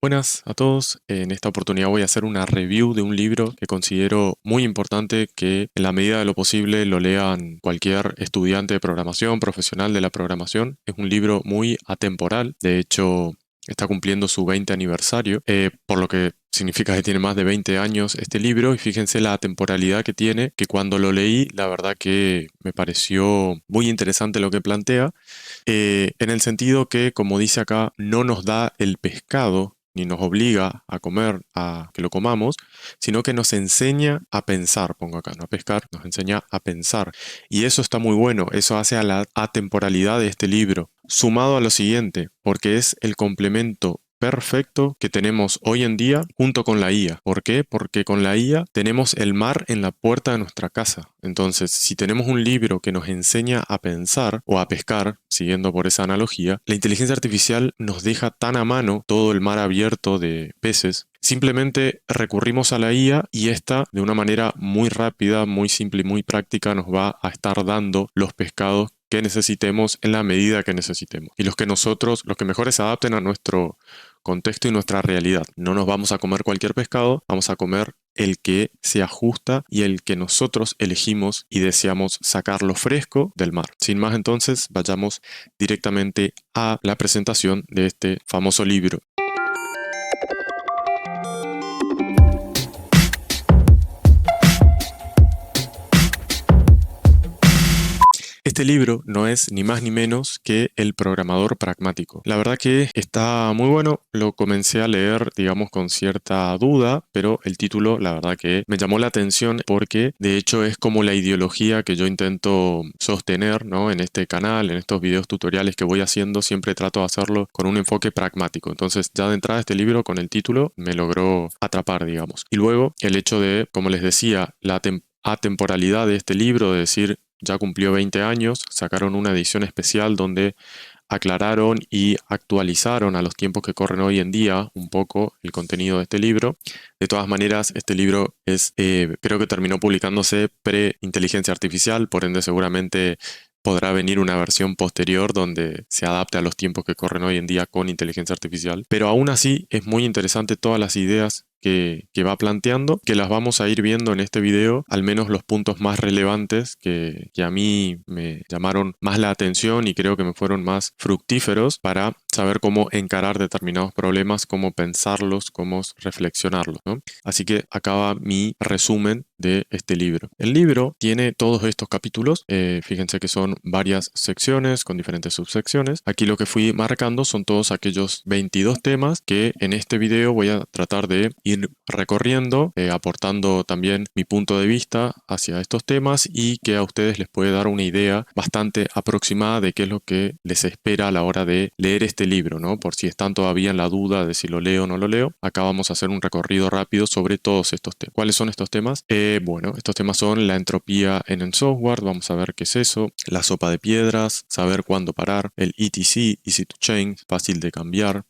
Buenas a todos. En esta oportunidad voy a hacer una review de un libro que considero muy importante que en la medida de lo posible lo lean cualquier estudiante de programación, profesional de la programación. Es un libro muy atemporal. De hecho, está cumpliendo su 20 aniversario, por lo que significa que tiene más de 20 años este libro y fíjense la temporalidad que tiene, que cuando lo leí, la verdad que me pareció muy interesante lo que plantea, en el sentido que, como dice acá, no nos da el pescado ni nos obliga a comer, a que lo comamos, sino que nos enseña a pensar, pongo acá, no a pescar, nos enseña a pensar. Y eso está muy bueno, eso hace a la atemporalidad de este libro, sumado a lo siguiente, porque es el complemento perfecto que tenemos hoy en día junto con la IA. ¿Por qué? Porque con la IA tenemos el mar en la puerta de nuestra casa. Entonces, si tenemos un libro que nos enseña a pensar o a pescar, siguiendo por esa analogía, la inteligencia artificial nos deja tan a mano todo el mar abierto de peces. Simplemente recurrimos a la IA y esta, de una manera muy rápida, muy simple y muy práctica, nos va a estar dando los pescados que necesitemos en la medida que necesitemos. Y los que mejores se adapten a nuestro contexto y nuestra realidad. No nos vamos a comer cualquier pescado, vamos a comer el que se ajusta y el que nosotros elegimos y deseamos sacarlo fresco del mar. Sin más entonces, vayamos directamente a la presentación de este famoso libro. Este libro no es ni más ni menos que El programador pragmático. La verdad que está muy bueno, lo comencé a leer, digamos, con cierta duda, pero el título, la verdad que me llamó la atención porque de hecho es como la ideología que yo intento sostener, ¿no? En este canal, en estos videos tutoriales que voy haciendo, siempre trato de hacerlo con un enfoque pragmático. Entonces, ya de entrada este libro con el título me logró atrapar, digamos. Y luego el hecho de, como les decía, la atemporalidad de este libro, de decir, ya cumplió 20 años, sacaron una edición especial donde aclararon y actualizaron a los tiempos que corren hoy en día un poco el contenido de este libro. De todas maneras, este libro creo que terminó publicándose pre-inteligencia artificial, por ende seguramente podrá venir una versión posterior donde se adapte a los tiempos que corren hoy en día con inteligencia artificial. Pero aún así es muy interesante todas las ideas que va planteando, que las vamos a ir viendo en este video, al menos los puntos más relevantes que a mí me llamaron más la atención y creo que me fueron más fructíferos para saber cómo encarar determinados problemas, cómo pensarlos, cómo reflexionarlos, ¿no? Así que acaba mi resumen de este libro. El libro tiene todos estos capítulos, fíjense que son varias secciones con diferentes subsecciones. Aquí lo que fui marcando son todos aquellos 22 temas que en este video voy a tratar de ir recorriendo, aportando también mi punto de vista hacia estos temas y que a ustedes les puede dar una idea bastante aproximada de qué es lo que les espera a la hora de leer este libro, ¿no? Por si están todavía en la duda de si lo leo o no lo leo, acá vamos a hacer un recorrido rápido sobre todos estos temas. ¿Cuáles son estos temas? Bueno, estos temas son la entropía en el software, vamos a ver qué es eso, la sopa de piedras, saber cuándo parar, el ETC, Easy to Change, fácil de cambiar,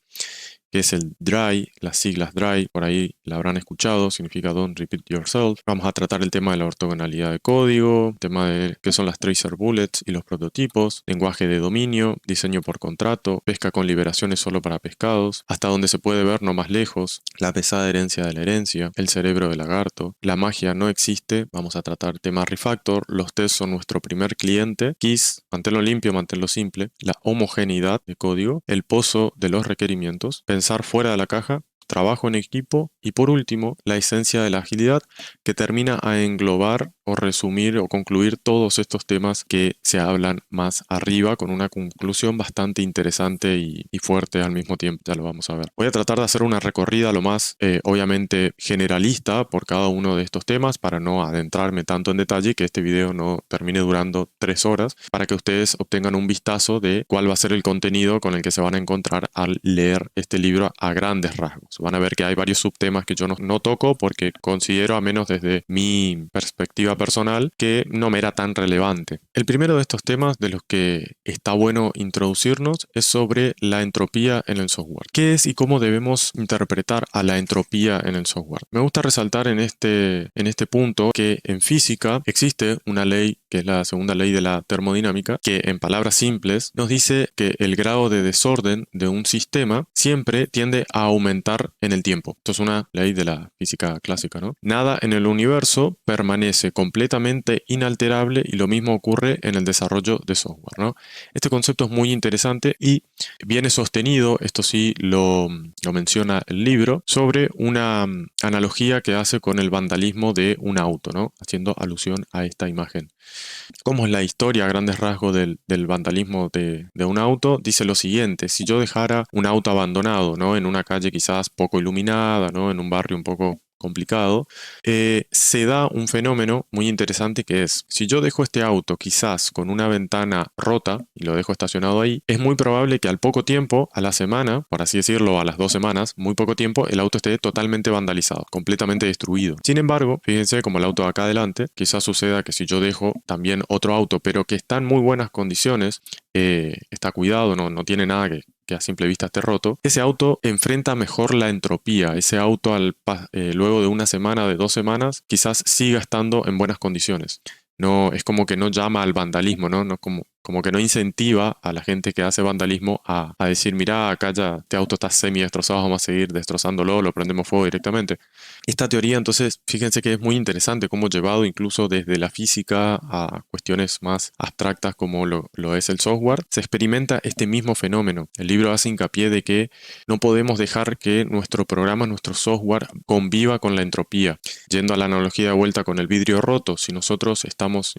que es el DRY, las siglas DRY, por ahí la habrán escuchado, significa Don't Repeat Yourself. Vamos a tratar el tema de la ortogonalidad de código, tema de qué son las tracer bullets y los prototipos, lenguaje de dominio, diseño por contrato, pesca con liberaciones solo para pescados, hasta donde se puede ver no más lejos, la pesada herencia de la herencia, el cerebro del lagarto, la magia no existe, vamos a tratar tema refactor, los tests son nuestro primer cliente, KISS, manténlo limpio, manténlo simple, la homogeneidad de código, el pozo de los requerimientos, pensar fuera de la caja, trabajo en equipo y por último la esencia de la agilidad que termina a englobar o resumir o concluir todos estos temas que se hablan más arriba con una conclusión bastante interesante y fuerte al mismo tiempo, ya lo vamos a ver. Voy a tratar de hacer una recorrida lo más obviamente generalista por cada uno de estos temas para no adentrarme tanto en detalle y que este video no termine durando 3 horas, para que ustedes obtengan un vistazo de cuál va a ser el contenido con el que se van a encontrar al leer este libro a grandes rasgos. Van a ver que hay varios subtemas que yo no toco porque considero, a menos desde mi perspectiva personal, que no me era tan relevante. El primero de estos temas de los que está bueno introducirnos es sobre la entropía en el software. ¿Qué es y cómo debemos interpretar a la entropía en el software? Me gusta resaltar en este punto que en física existe una ley que es la segunda ley de la termodinámica, que en palabras simples nos dice que el grado de desorden de un sistema siempre tiende a aumentar en el tiempo. Esto es una ley de la física clásica, ¿no? Nada en el universo permanece completamente inalterable y lo mismo ocurre en el desarrollo de software, ¿no? Este concepto es muy interesante y viene sostenido, esto sí lo menciona el libro, sobre una analogía que hace con el vandalismo de un auto, ¿no? Haciendo alusión a esta imagen. ¿Cómo es la historia a grandes rasgos del vandalismo de un auto? Dice lo siguiente: si yo dejara un auto abandonado, ¿no? En una calle quizás poco iluminada, ¿no? En un barrio un poco complicado, se da un fenómeno muy interesante que es, si yo dejo este auto quizás con una ventana rota y lo dejo estacionado ahí, es muy probable que al poco tiempo, a la semana, por así decirlo, a las 2 semanas, muy poco tiempo, el auto esté totalmente vandalizado, completamente destruido. Sin embargo, fíjense como el auto de acá adelante, quizás suceda que si yo dejo también otro auto, pero que está en muy buenas condiciones, está cuidado, no tiene nada que a simple vista esté roto, ese auto enfrenta mejor la entropía. Ese auto luego de una semana, de 2 semanas, quizás siga estando en buenas condiciones. No, es como que no llama al vandalismo, ¿no? No como que no incentiva a la gente que hace vandalismo a decir, mira, acá ya este auto está semi destrozado, vamos a seguir destrozándolo, lo prendemos fuego directamente. Esta teoría, entonces, fíjense que es muy interesante cómo llevado incluso desde la física a cuestiones más abstractas como lo es el software, se experimenta este mismo fenómeno. El libro hace hincapié de que no podemos dejar que nuestro programa, nuestro software, conviva con la entropía. Yendo a la analogía de vuelta con el vidrio roto, si nosotros estamos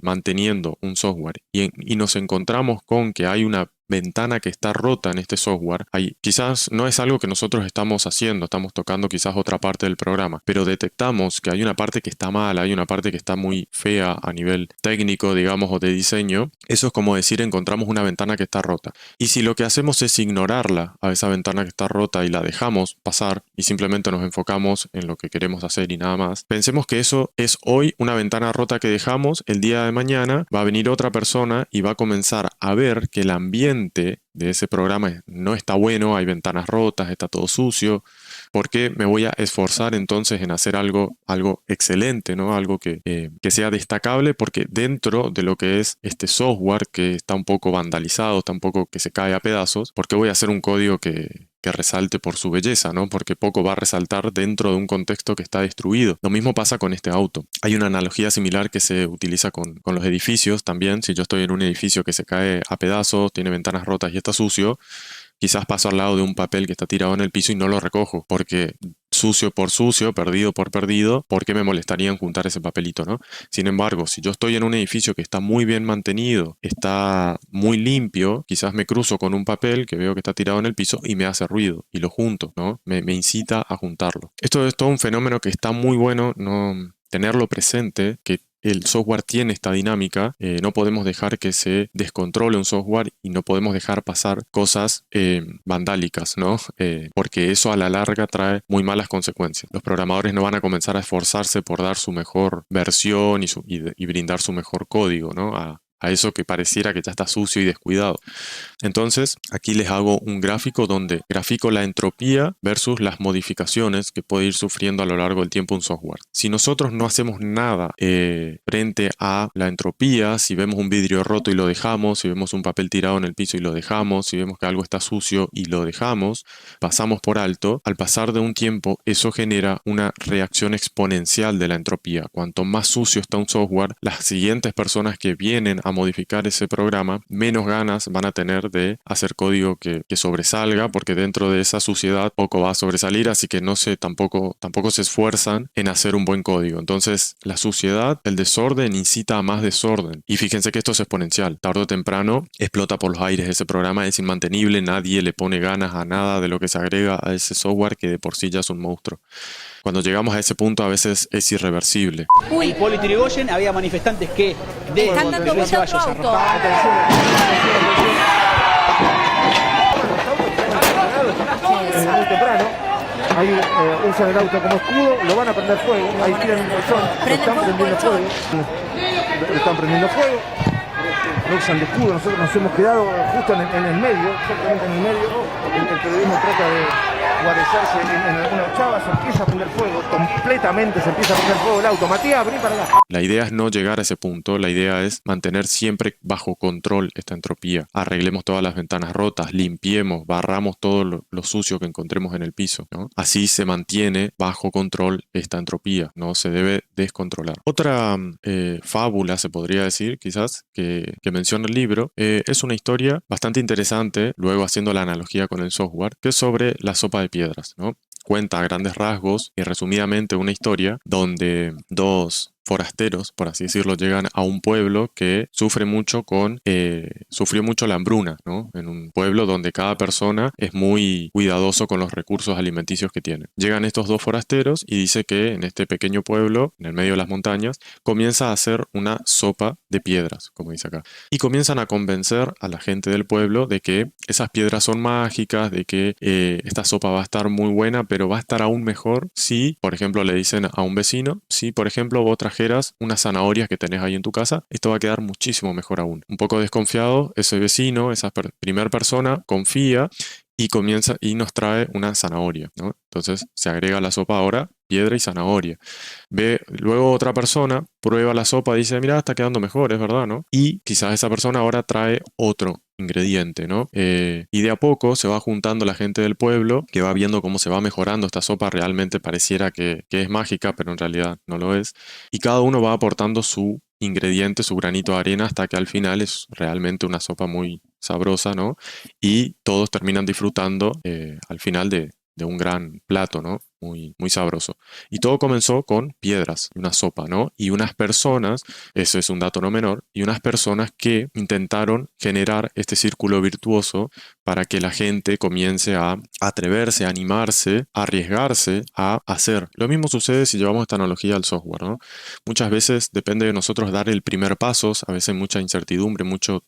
manteniendo un software y nos encontramos con que hay una ventana que está rota en este software, quizás no es algo que nosotros estamos haciendo, estamos tocando quizás otra parte del programa, pero detectamos que hay una parte que está mal, hay una parte que está muy fea a nivel técnico, digamos, o de diseño. Eso es como decir, encontramos una ventana que está rota. Y si lo que hacemos es ignorarla a esa ventana que está rota y la dejamos pasar y simplemente nos enfocamos en lo que queremos hacer y nada más, pensemos que eso es hoy una ventana rota que dejamos, el día de mañana va a venir otra persona y va a comenzar a ver que el ambiente de ese programa no está bueno, hay ventanas rotas, está todo sucio. ¿Por qué me voy a esforzar entonces en hacer algo excelente, ¿no? Algo que sea destacable? Porque dentro de lo que es este software que está un poco vandalizado, está un poco que se cae a pedazos, ¿por qué voy a hacer un código que resalte por su belleza, ¿no? Porque poco va a resaltar dentro de un contexto que está destruido. Lo mismo pasa con este auto. Hay una analogía similar que se utiliza con los edificios también. Si yo estoy en un edificio que se cae a pedazos, tiene ventanas rotas y está sucio, quizás paso al lado de un papel que está tirado en el piso y no lo recojo, porque sucio por sucio, perdido por perdido, ¿por qué me molestaría en juntar ese papelito, no? Sin embargo, si yo estoy en un edificio que está muy bien mantenido, está muy limpio, quizás me cruzo con un papel que veo que está tirado en el piso y me hace ruido y lo junto, ¿no? Me incita a juntarlo. Esto es todo un fenómeno que está muy bueno, no tenerlo presente, que el software tiene esta dinámica, no podemos dejar que se descontrole un software y no podemos dejar pasar cosas vandálicas, ¿no? Porque eso a la larga trae muy malas consecuencias. Los programadores no van a comenzar a esforzarse por dar su mejor versión y brindar su mejor código, ¿no? A eso que pareciera que ya está sucio y descuidado. Entonces, aquí les hago un gráfico donde grafico la entropía versus las modificaciones que puede ir sufriendo a lo largo del tiempo un software. Si nosotros no hacemos nada frente a la entropía, si vemos un vidrio roto y lo dejamos, si vemos un papel tirado en el piso y lo dejamos, si vemos que algo está sucio y lo dejamos, pasamos por alto, al pasar de un tiempo eso genera una reacción exponencial de la entropía. Cuanto más sucio está un software, las siguientes personas que vienen a modificar ese programa, menos ganas van a tener de hacer código que sobresalga, porque dentro de esa suciedad poco va a sobresalir, así que tampoco se esfuerzan en hacer un buen código. Entonces, la suciedad, el desorden incita a más desorden. Y fíjense que esto es exponencial. Tarde o temprano explota por los aires ese programa, es inmantenible, nadie le pone ganas a nada de lo que se agrega a ese software que de por sí ya es un monstruo. Cuando llegamos a ese punto a veces es irreversible. En Hipólito Yrigoyen había manifestantes que están dando vuelta a otro auto. Muy temprano, ahí usan el auto como escudo, lo van a prender fuego, ahí tiran un bolsón, están prendiendo fuego, lo usan de escudo. Nosotros nos hemos quedado justo en el medio, exactamente en el medio. El periodismo trata de guarecerse en alguna ochava, se empieza a prender fuego, completamente se empieza a prender fuego el auto. Matías, vení para acá. La idea es no llegar a ese punto, la idea es mantener siempre bajo control esta entropía. Arreglemos todas las ventanas rotas, limpiemos, barramos todo lo sucio que encontremos en el piso, ¿no? Así se mantiene bajo control esta entropía, no se debe descontrolar. Otra fábula, se podría decir, quizás, que menciona el libro, es una historia bastante interesante, luego haciendo la analogía con el software, que es sobre la sopa de piedras, ¿no? Cuenta a grandes rasgos y resumidamente una historia donde dos forasteros, por así decirlo, llegan a un pueblo que sufrió mucho la hambruna, ¿no? En un pueblo donde cada persona es muy cuidadoso con los recursos alimenticios que tiene. Llegan estos dos forasteros y dice que en este pequeño pueblo, en el medio de las montañas, comienza a hacer una sopa de piedras, como dice acá. Y comienzan a convencer a la gente del pueblo de que esas piedras son mágicas, de que esta sopa va a estar muy buena, pero va a estar aún mejor si, por ejemplo, le dicen a un vecino, si, por ejemplo, vos trajeras unas zanahorias que tenés ahí en tu casa, esto va a quedar muchísimo mejor aún. Un poco desconfiado, ese vecino, esa primera persona, confía y comienza y nos trae una zanahoria, ¿no? Entonces se agrega a la sopa ahora piedra y zanahoria. Luego otra persona prueba la sopa y dice, mira, está quedando mejor, es verdad, ¿no? Y quizás esa persona ahora trae otro ingrediente, ¿no? Y de a poco se va juntando la gente del pueblo que va viendo cómo se va mejorando esta sopa. Realmente pareciera que es mágica, pero en realidad no lo es. Y cada uno va aportando su ingrediente, su granito de arena, hasta que al final es realmente una sopa muy sabrosa, ¿no? Y todos terminan disfrutando al final de un gran plato, ¿no? Muy, muy sabroso. Y todo comenzó con piedras, una sopa, ¿no? Y unas personas, eso es un dato no menor, y unas personas que intentaron generar este círculo virtuoso para que la gente comience a atreverse, a animarse, a arriesgarse, a hacer. Lo mismo sucede si llevamos esta analogía al software, ¿no? Muchas veces depende de nosotros dar el primer paso, a veces mucha incertidumbre, muchos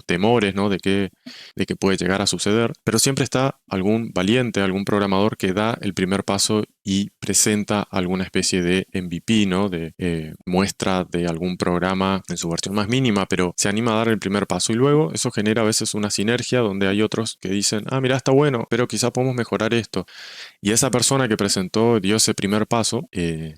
temores, ¿no? de que puede llegar a suceder, pero siempre está algún valiente, algún programador que da el primer paso y presenta alguna especie de MVP, ¿no? De muestra de algún programa en su versión más mínima, pero se anima a dar el primer paso y luego eso genera a veces una sinergia donde hay otros que dicen, ah, mira, está bueno, pero quizá podemos mejorar esto. Y esa persona que presentó, dio ese primer paso,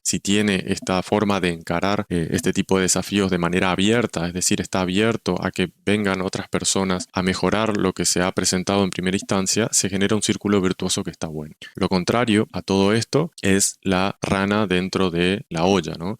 si tiene esta forma de encarar este tipo de desafíos de manera abierta, es decir, está abierto a que vengan otras personas a mejorar lo que se ha presentado en primera instancia, se genera un círculo virtuoso que está bueno. Lo contrario a todo esto es la rana dentro de la olla, ¿no?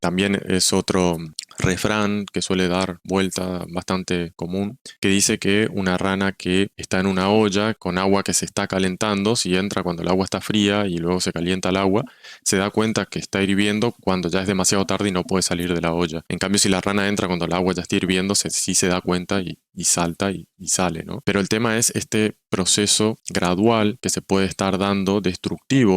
También es otro refrán que suele dar vuelta bastante común, que dice que una rana que está en una olla con agua que se está calentando, si entra cuando el agua está fría y luego se calienta el agua, se da cuenta que está hirviendo cuando ya es demasiado tarde y no puede salir de la olla. En cambio, si la rana entra cuando el agua ya está hirviendo, sí se da cuenta y salta y sale, ¿no? Pero el tema es este proceso gradual que se puede estar dando destructivo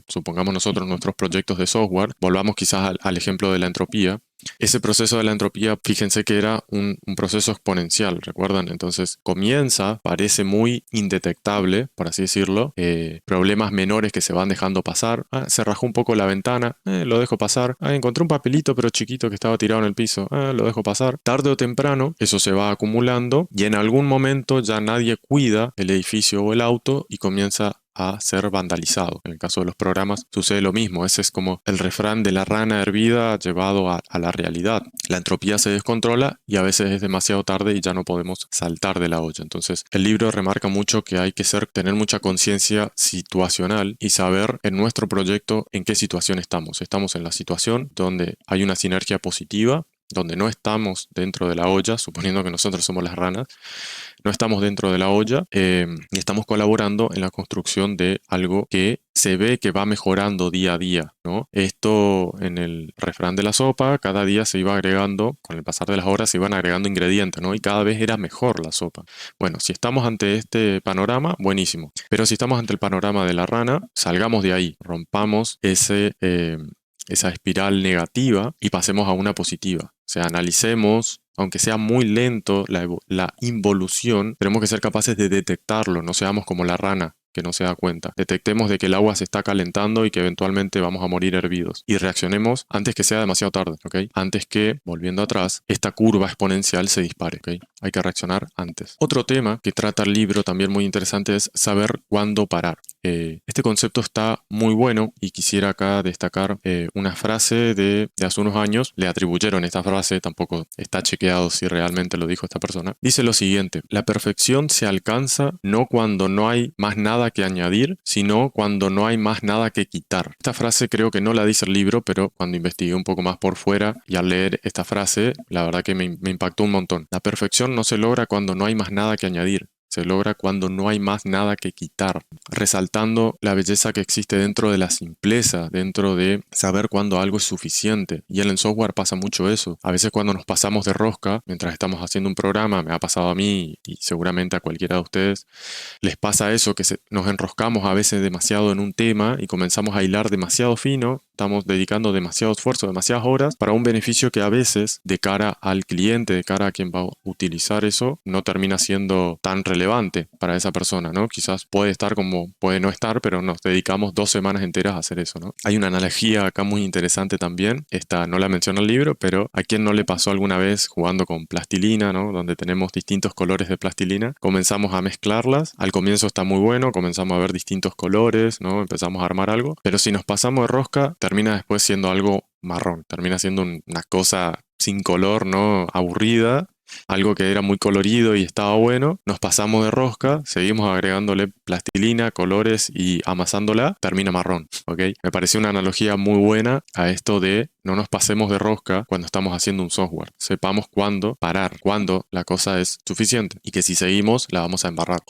supongamos nosotros, nuestros proyectos de software. Volvamos quizás al ejemplo de la entropía. Ese proceso de la entropía, fíjense que era un proceso exponencial, ¿recuerdan? Entonces parece muy indetectable, por así decirlo, problemas menores que se van dejando pasar. Se rajó un poco la ventana, lo dejo pasar. Encontré un papelito pero chiquito que estaba tirado en el piso, lo dejo pasar. Tarde o temprano eso se va acumulando y en algún momento ya nadie cuida el edificio o el auto y comienza a ser vandalizado. En el caso de los programas sucede lo mismo. Ese es como el refrán de la rana hervida llevado a la realidad. La entropía se descontrola y a veces es demasiado tarde y ya no podemos saltar de la olla. Entonces el libro remarca mucho que hay que tener mucha conciencia situacional y saber en nuestro proyecto en qué situación estamos. Estamos en la situación donde hay una sinergia positiva, donde no estamos dentro de la olla, suponiendo que nosotros somos las ranas, no estamos dentro de la olla y estamos colaborando en la construcción de algo que se ve que va mejorando día a día, ¿no? Esto en el refrán de la sopa, cada día se iba agregando, con el pasar de las horas se iban agregando ingredientes, ¿no? Y cada vez era mejor la sopa. Bueno, si estamos ante este panorama, buenísimo. Pero si estamos ante el panorama de la rana, salgamos de ahí, rompamos esa espiral negativa y pasemos a una positiva. O sea, analicemos, aunque sea muy lento la involución, tenemos que ser capaces de detectarlo, no seamos como la rana que no se da cuenta. Detectemos de que el agua se está calentando y que eventualmente vamos a morir hervidos. Y reaccionemos antes que sea demasiado tarde, ¿ok? Antes que, volviendo atrás, esta curva exponencial se dispare, ¿ok? Hay que reaccionar antes. Otro tema que trata el libro también muy interesante es saber cuándo parar. Este concepto está muy bueno y quisiera acá destacar una frase de hace unos años. Le atribuyeron esta frase, tampoco está chequeado si realmente lo dijo esta persona. Dice lo siguiente: la perfección se alcanza no cuando no hay más nada que añadir, sino cuando no hay más nada que quitar. Esta frase creo que no la dice el libro, pero cuando investigué un poco más por fuera y al leer esta frase, la verdad que me impactó un montón. La perfección no se logra cuando no hay más nada que añadir. Se logra cuando no hay más nada que quitar, resaltando la belleza que existe dentro de la simpleza, dentro de saber cuándo algo es suficiente. Y en el software pasa mucho eso. A veces cuando nos pasamos de rosca, mientras estamos haciendo un programa, me ha pasado a mí y seguramente a cualquiera de ustedes, les pasa eso, que nos enroscamos a veces demasiado en un tema y comenzamos a hilar demasiado fino. Estamos dedicando demasiado esfuerzo, demasiadas horas para un beneficio que a veces de cara al cliente, de cara a quien va a utilizar eso, no termina siendo tan relevante para esa persona, ¿no? Quizás puede estar como puede no estar, pero nos dedicamos 2 semanas enteras a hacer eso, ¿no? Hay una analogía acá muy interesante también. Esta no la menciona el libro, pero ¿a quién no le pasó alguna vez jugando con plastilina, ¿no? Donde tenemos distintos colores de plastilina. Comenzamos a mezclarlas. Al comienzo está muy bueno, comenzamos a ver distintos colores, ¿no? Empezamos a armar algo. Pero si nos pasamos de rosca, termina después siendo algo marrón, termina siendo una cosa sin color, ¿no? Aburrida, algo que era muy colorido y estaba bueno, nos pasamos de rosca, seguimos agregándole plastilina, colores y amasándola, termina marrón, ¿ok? Me pareció una analogía muy buena a esto de no nos pasemos de rosca cuando estamos haciendo un software. Sepamos cuándo parar, cuándo la cosa es suficiente y que si seguimos la vamos a embarrar.